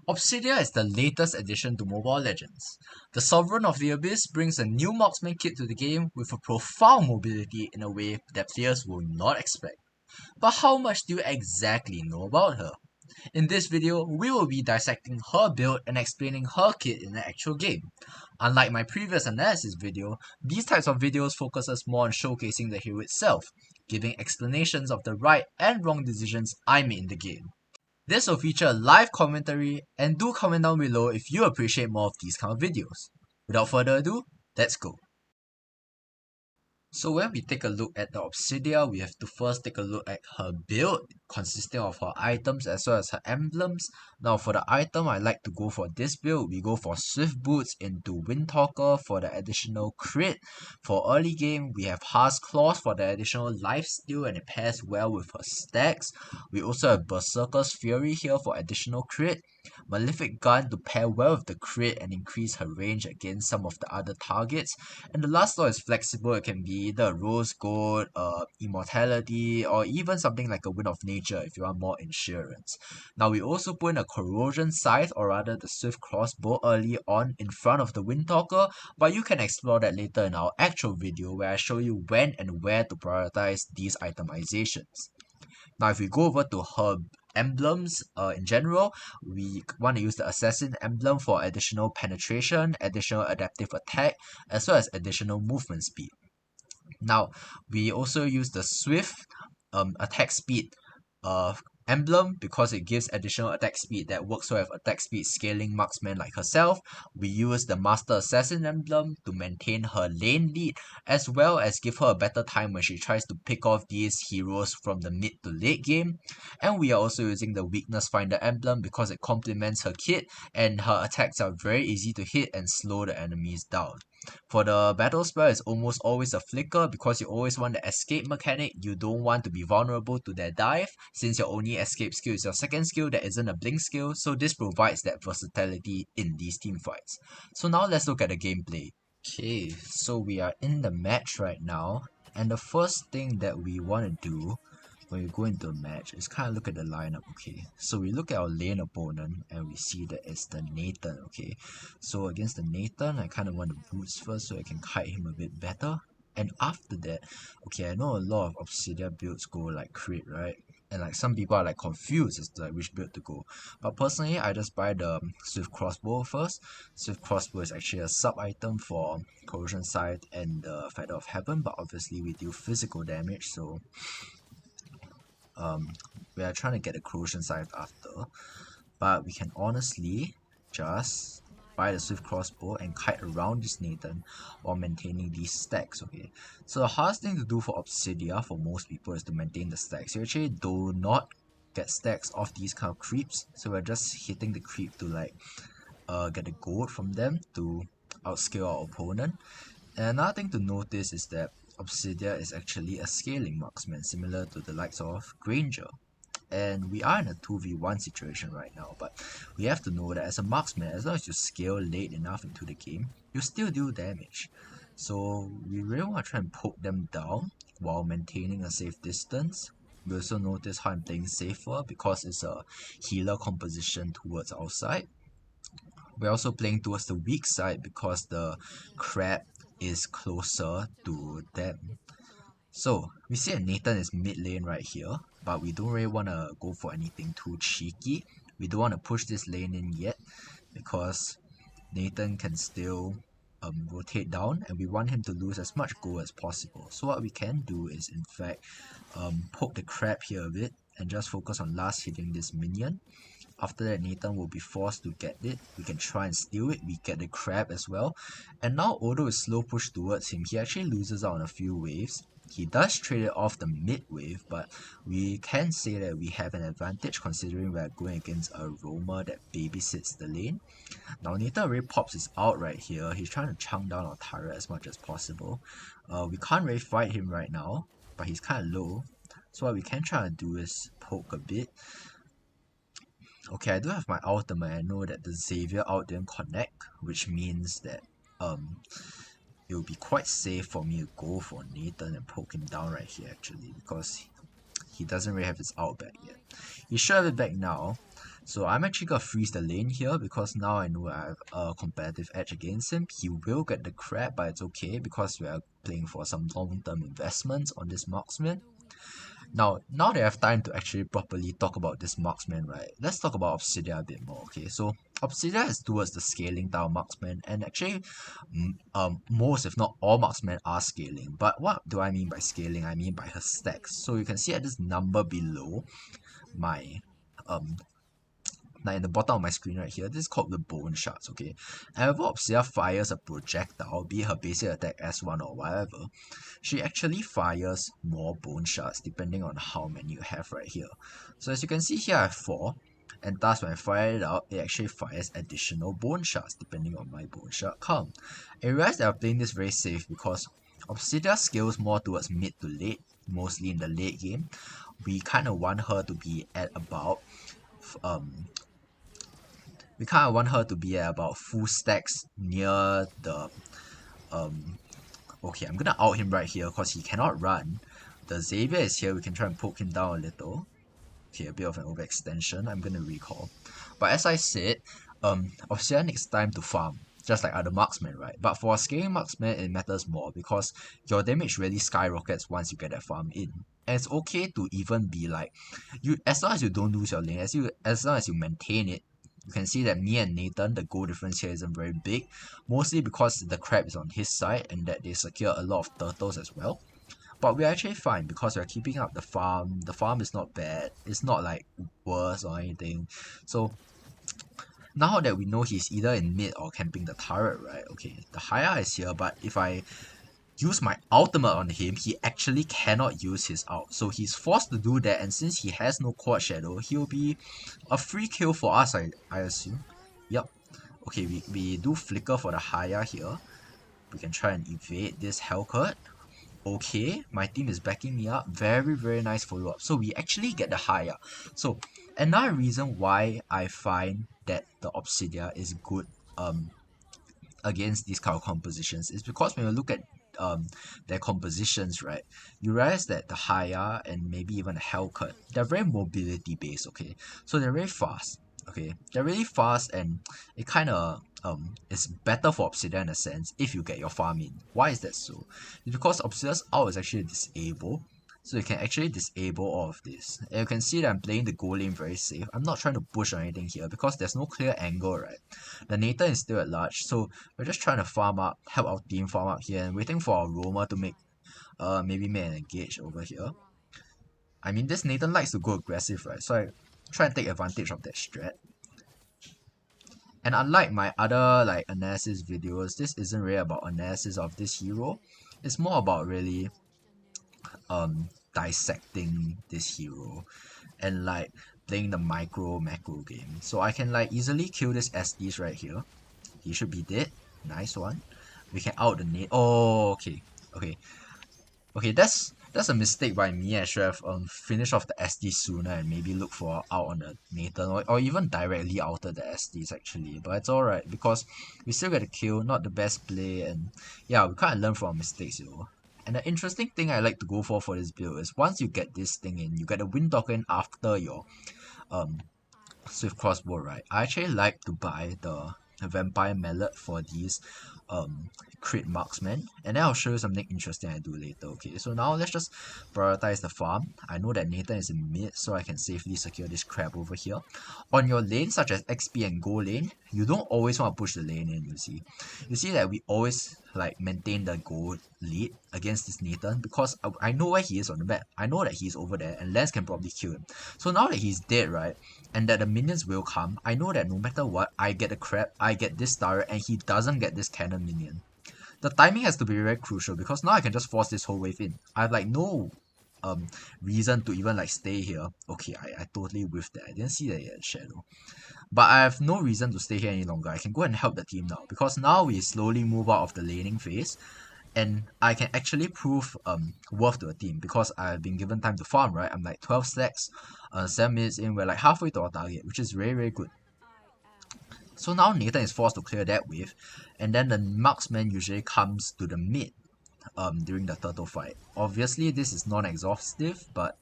Obsidia is the latest addition to Mobile Legends. The Sovereign of the Abyss brings a new marksman kit to the game with a profound mobility in a way that players will not expect. But how much do you exactly know about her? In this video, we will be dissecting her build and explaining her kit in the actual game. Unlike my previous analysis video, these types of videos focuses more on showcasing the hero itself, giving explanations of the right and wrong decisions I made in the game. This will feature live commentary, and do comment down below if you appreciate more of these kind of videos. Without further ado, let's go. So when we take a look at the Obsidia, we have to first take a look at her build, consisting of her items as well as her emblems. Now for the item, I like to go for this build. We go for Swift Boots into Windtalker for the additional crit. For early game, we have Harsh Claws for the additional lifesteal, and it pairs well with her stacks. We also have Berserker's Fury here for additional crit. Malefic Gun to pair well with the crit and increase her range against some of the other targets. And the last law is flexible. It can be either Rose Gold, Immortality, or even something like a Wind of Nature if you want more insurance. Now we also put in a Corrosion Scythe, or rather the Swift Crossbow, early on in front of the Windtalker, but you can explore that later in our actual video where I show you when and where to prioritize these itemizations. Now if we go over to her emblems in general, we want to use the Assassin emblem for additional penetration, additional adaptive attack, as well as additional movement speed. Now we also use the Swift attack speed emblem because it gives additional attack speed that works well with attack speed scaling marksmen like herself. We use the Master Assassin emblem to maintain her lane lead, as well as give her a better time when she tries to pick off these heroes from the mid to late game. And we are also using the Weakness Finder emblem because it complements her kit and her attacks are very easy to hit and slow the enemies down. For the battle spell, it's almost always a flicker because you always want the escape mechanic. You don't want to be vulnerable to their dive, since your only escape skill is your second skill that isn't a blink skill, so this provides that versatility in these team fights. So now let's look at the gameplay. Okay, so we are in the match right now, and the first thing that we want to do when we go into a match is kind of look at the lineup. Okay, so we look at our lane opponent and we see that it's the Nathan. Okay, so against the Nathan, I kind of want the boots first so I can kite him a bit better. And after that, okay, I know a lot of Obsidia builds go like crit, right? And like some people are like confused as to like which build to go. But personally, I just buy the Swift Crossbow first. Swift Crossbow is actually a sub item for Corrosion Scythe and the Feather of Heaven, but obviously we deal physical damage, so we are trying to get the Corrosion Scythe after, but we can honestly just buy the Swift Crossbow and kite around this Nathan while maintaining these stacks. Okay, so the hardest thing to do for Obsidia for most people is to maintain the stacks. You actually do not get stacks off these kind of creeps, so we're just hitting the creep to like get the gold from them to outscale our opponent. And another thing to notice is that Obsidia is actually a scaling marksman, similar to the likes of Granger. And we are in a 2v1 situation right now, but we have to know that as a marksman, as long as you scale late enough into the game, you still do damage. So we really want to try and poke them down while maintaining a safe distance. We also notice how I'm playing safer because it's a healer composition towards our side. We're also playing towards the weak side because the crab is closer to them. So we see that Nathan is mid lane right here, but we don't really want to go for anything too cheeky. We don't want to push this lane in yet because Nathan can still rotate down, and we want him to lose as much gold as possible. So what we can do is in fact poke the crab here a bit and just focus on last hitting this minion. After that, Nathan will be forced to get it. We can try and steal it. We get the crab as well. And now Odo is slow push towards him. He actually loses out on a few waves. He does trade it off the mid wave, but we can say that we have an advantage considering we are going against a roamer that babysits the lane. Now Nathan already pops his ult right here. He's trying to chunk down our turret as much as possible. We can't really fight him right now, but he's kind of low. So what we can try to do is poke a bit. Okay, I do have my ultimate. I know that the Xavier ult didn't connect, which means that it will be quite safe for me to go for Nathan and poke him down right here actually, because he doesn't really have his ult back yet. He should have it back now, So I'm actually gonna freeze the lane here because now I know I have a competitive edge against him. He will get the crab, but it's okay because we are playing for some long-term investments on this marksman. Now that I have time to actually properly talk about this marksman, right? Let's talk about Obsidia a bit more, okay? So Obsidia is towards the scaling style marksman, and actually, most if not all marksmen are scaling. But what do I mean by scaling? I mean by her stacks. So you can see at this number below my um now in the bottom of my screen right here, this is called the bone shards, okay? And whenever Obsidia fires a projectile, be it her basic attack S1 or whatever, she actually fires more bone shards depending on how many you have right here. So as you can see here, I have 4, and thus when I fire it out, it actually fires additional bone shards depending on my bone shard count. I realize that I'm playing this very safe because Obsidia scales more towards mid to late, mostly in the late game. We kind of want her to be at about um we kind of want her to be at about full stacks near the um okay, I'm gonna out him right here because he cannot run. The Xavier is here, we can try and poke him down a little. Okay, a bit of an overextension, I'm gonna recall. But as I said, Obsidian needs time to farm, just like other marksmen, right? But for a scaling marksman, it matters more because your damage really skyrockets once you get that farm in. And it's okay to even be like, as long as you don't lose your lane, as long as you maintain it. You can see that me and Nathan, the goal difference here isn't very big, mostly because the crab is on his side and that they secure a lot of turtles as well. But we're actually fine because we're keeping up the farm. The farm is not bad. It's not like worse or anything. So now that we know he's either in mid or camping the turret, right? Okay, the Haya is here, but if I use my ultimate on him, he actually cannot use his ult. So he's forced to do that, and since he has no quad shadow, he'll be a free kill for us, I assume. Yep. Okay, we do flicker for the Haya here. We can try and evade this Hellcut. Okay, my team is backing me up. Very, very nice follow-up. So we actually get the higher. So another reason why I find that the Obsidia is good against these kind of compositions is because when you look at their compositions, right, you realize that the Haya and maybe even the Hellcut, they're very mobility based, okay? So they're very fast, okay? They're really fast and it kind of is better for Obsidian in a sense if you get your farm in. Why is that so? It's because Obsidian's ult is actually disable, so you can actually disable all of this. And you can see that I'm playing the goal lane very safe. I'm not trying to push or anything here because there's no clear angle, right? The Nathan is still at large, so we're just trying to farm up, help our team farm up here and waiting for our Roma to make maybe make an engage over here. I mean, this Nathan likes to go aggressive, right? So I try and take advantage of that strat. And unlike my other like analysis videos, this isn't really about analysis of this hero. It's more about really dissecting this hero and like playing the macro game. So I can like easily kill this SDs right here. He should be dead. Nice one. We can out the nade. Oh, okay. Okay, that's a mistake by me. I should have finished off the SD sooner and maybe look for out on the Nathan or even directly outed the SDs actually. But it's alright because we still get a kill, not the best play, and yeah, we kind of learn from our mistakes, you know. And the interesting thing I like to go for this build is once you get this thing in, you get a wind token after your um Swift Crossbow, right? I actually like to buy the Vampire Mallet for these crit marksmen, and then I'll show you something interesting I do later. Okay, so now let's just prioritize the farm. I know that Nathan is in mid, so I can safely secure this crab over here. On your lane, such as XP and gold lane, you don't always want to push the lane in, you see that we always like maintain the gold lead against this Nathan because I know where he is on the map. I know that he's over there and Lance can probably kill him. So now that he's dead, right, and that the minions will come, I know that no matter what, I get a crab, I get this turret, and he doesn't get this cannon minion. The timing has to be very crucial because now I can just force this whole wave in. I have like no reason to even like stay here. Okay, I totally whiffed that. I didn't see that he had shadow. But I have no reason to stay here any longer. I can go and help the team now because now we slowly move out of the laning phase and I can actually prove worth to a team because I've been given time to farm, right? I'm like 12 stacks, 7 minutes in, we're like halfway to our target, which is very, very good. So now Nathan is forced to clear that wave, and then the marksman usually comes to the mid during the turtle fight. Obviously, this is non-exhaustive, but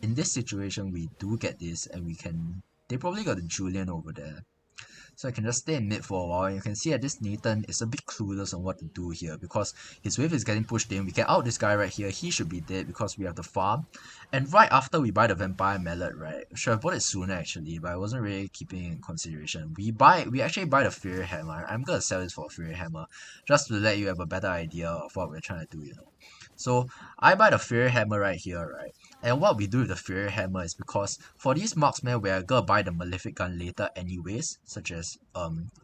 in this situation, we do get this, and we can they probably got the Julian over there. So I can just stay in mid for a while. And you can see that this Nathan is a bit clueless on what to do here because his wave is getting pushed in. We can out this guy right here. He should be dead because we have the farm. And right after we buy the Vampire Mallet, right? Should have bought it sooner actually, but I wasn't really keeping in consideration. We actually buy the Fury Hammer. I'm gonna sell this for a Fury Hammer just to let you have a better idea of what we're trying to do, you know. So I buy the Fury Hammer right here, right? And what we do with the Fury Hammer is because for these marksmen, we're gonna buy the Malefic Gun later anyways, such as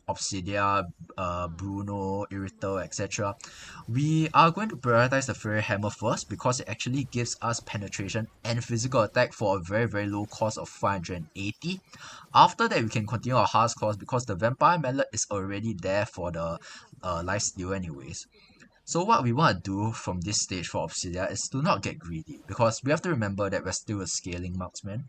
Obsidia, Bruno, Irrital, etc. We are going to prioritize the Fury Hammer first because it actually gives us penetration and physical attack for a very very low cost of 580. After that, we can continue our Heart's Claws because the Vampire Mallet is already there for the lifesteal anyways. So what we want to do from this stage for Obsidia is to not get greedy because we have to remember that we're still a scaling marksman.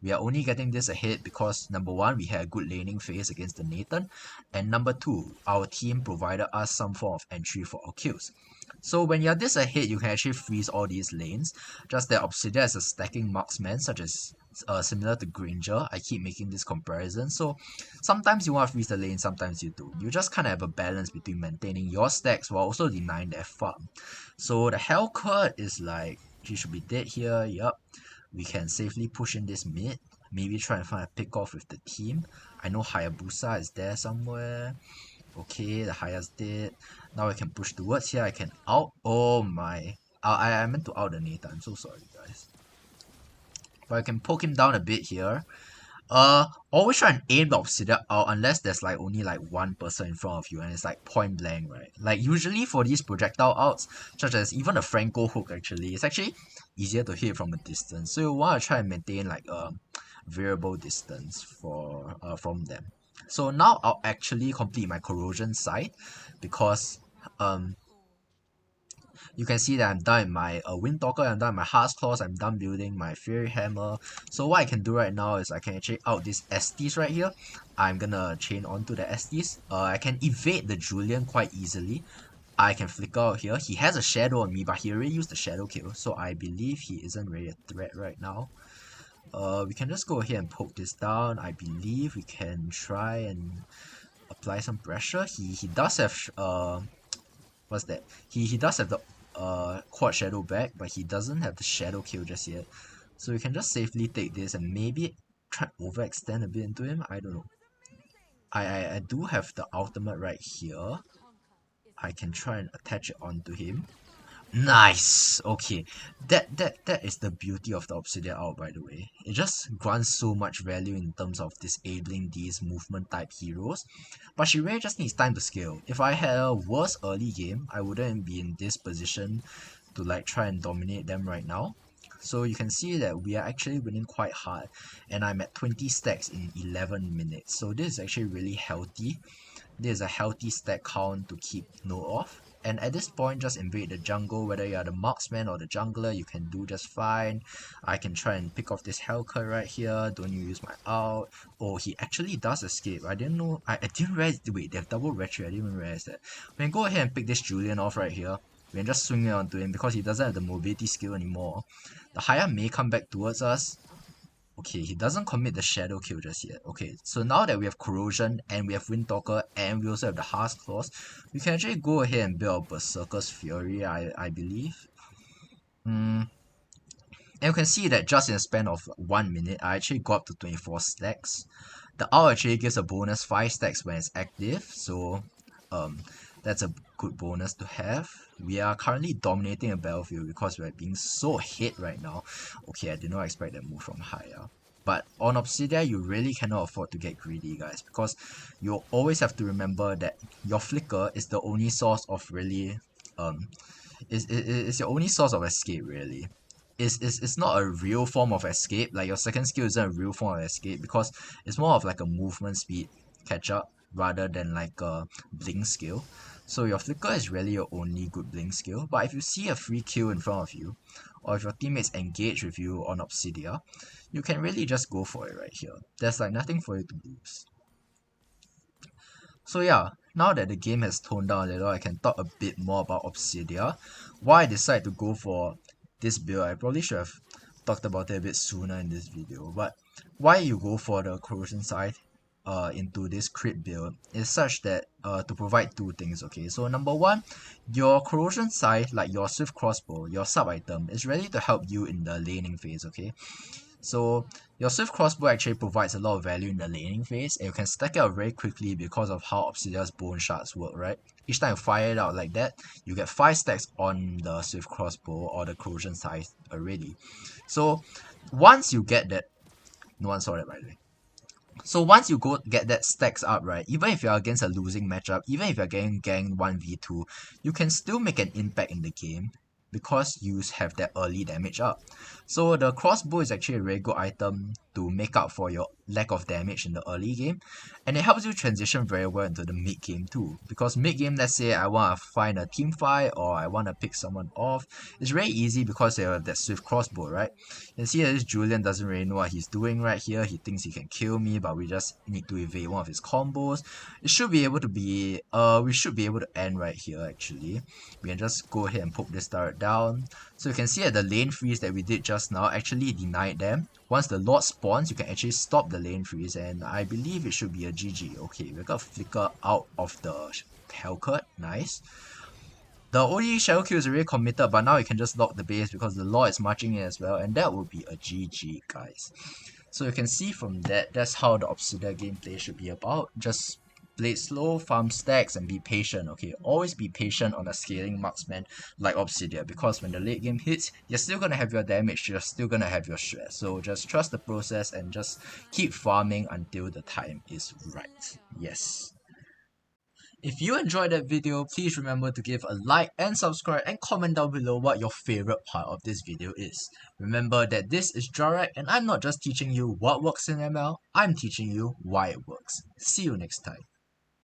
We are only getting this ahead because number one, we had a good laning phase against the Nathan, and number two, our team provided us some form of entry for our kills. So when you're this ahead, you can actually freeze all these lanes. Just that Obsidia is a stacking marksman, such as similar to Granger. I keep making this comparison. So sometimes you want to freeze the lane, sometimes you do. You just kind of have a balance between maintaining your stacks while also denying their farm. So the Hellcut is like, he should be dead here. Yup. We can safely push in this mid. Maybe try and find a pick off with the team. I know Hayabusa is there somewhere. Okay, the Haya's dead. Now I can push towards here. I can out. Oh my. I meant to out the Nathan. I'm so sorry, guys. But I can poke him down a bit here. Always try and aim the Obsidian out unless there's like only like one person in front of you and it's like point blank, right? Like usually for these projectile outs, such as even a Franco hook actually, it's actually easier to hit from a distance. So you want to try and maintain like a variable distance for from them. So now I'll actually complete my corrosion side because you can see that I'm done with my Windtalker, I'm done with my Heart's Claws, I'm done building my Fury Hammer. So what I can do right now is I can actually out this Estes right here. I'm gonna chain onto the Estes. I can evade the Julian quite easily. I can flicker out here. He has a shadow on me, but he already used the shadow kill, so I believe he isn't really a threat right now. We can just go ahead and poke this down. I believe we can try and apply some pressure. He does have what's that? He does have the quad shadow back, but he doesn't have the shadow kill just yet. So we can just safely take this and maybe try to overextend a bit into him. I don't know. I do have the ultimate right here. I can try and attach it onto him. Nice! Okay, that is the beauty of the Obsidian out, by the way. It just grants so much value in terms of disabling these movement type heroes. But she really just needs time to scale. If I had a worse early game, I wouldn't be in this position to like try and dominate them right now. So you can see that we are actually winning quite hard. And I'm at 20 stacks in 11 minutes. So this is actually really healthy. This is a healthy stack count to keep note of. And at this point, just invade the jungle. Whether you are the marksman or the jungler, you can do just fine. I can try and pick off this Hellcut right here. Don't you use my out. Oh, he actually does escape. I didn't know. I didn't realize. Wait, they have double retreat. I didn't even realize that. We can go ahead and pick this Julian off right here. We can just swing it onto him because he doesn't have the mobility skill anymore. The Haya may come back towards us. Okay, he doesn't commit the shadow kill just yet. Okay, so now that we have Corrosion and we have Windtalker and we also have the Heart's Claws, we can actually go ahead and build Berserker's Fury, I believe. And you can see that just in a span of 1 minute, I actually got up to 24 stacks. The ult actually gives a bonus 5 stacks when it's active, so that's a good bonus to have. We are currently dominating a battlefield because we're being so hit right now. Okay, I did not expect that move from Haya. But on Obsidia, you really cannot afford to get greedy, guys, because you always have to remember that your flicker is the only source of really is your only source of escape, really. It's not a real form of escape. Like your second skill isn't a real form of escape because it's more of like a movement speed catch up rather than like a blink skill. So your flicker is really your only good blink skill. But if you see a free kill in front of you, or if your teammates engage with you on Obsidia, you can really just go for it right here. There's like nothing for you to lose. So yeah, now that the game has toned down a little, I can talk a bit more about Obsidia. Why I decided to go for this build, I probably should have talked about it a bit sooner in this video. But why you go for the corrosion side into this crit build is such that to provide two things. Okay, so number one, your corrosion side, like your swift crossbow, your sub item, is ready to help you in the laning phase. Okay, so your swift crossbow actually provides a lot of value in the laning phase, and you can stack it out very quickly because of how Obsidia's bone shards work, right? Each time you fire it out like that, you get 5 stacks on the swift crossbow or the corrosion side already. So once you get that, no one saw that by the way. So once you go get that stacks up, right, even if you're against a losing matchup, even if you're getting ganked 1v2, you can still make an impact in the game because you have that early damage up. So the crossbow is actually a very good item to make up for your lack of damage in the early game, and it helps you transition very well into the mid game too. Because mid game, let's say I want to find a team fight or I want to pick someone off, it's very easy because they have that swift crossbow, right? You can see that this Julian doesn't really know what he's doing right here. He thinks he can kill me, but we just need to evade one of his combos. It should be able to be, we should be able to end right here actually. We can just go ahead and poke this turret down. So you can see that the lane freeze that we did just now actually denied them. Once the Lord spawns, you can actually stop the lane freeze, and I believe it should be a GG. Okay, we got Flicker out of the Hellcut. Nice. The OD Shadow Q is already committed, but now you can just lock the base because the Lord is marching in as well, and that will be a GG, guys. So you can see from that, that's how the Obsidia gameplay should be about. Just play it slow, farm stacks, and be patient, okay? Always be patient on a scaling marksman like Obsidia, because when the late game hits, you're still gonna have your damage, you're still gonna have your stress. So just trust the process and just keep farming until the time is right. Yes. If you enjoyed that video, please remember to give a like and subscribe and comment down below what your favorite part of this video is. Remember that this is Jarek and I'm not just teaching you what works in ML, I'm teaching you why it works. See you next time.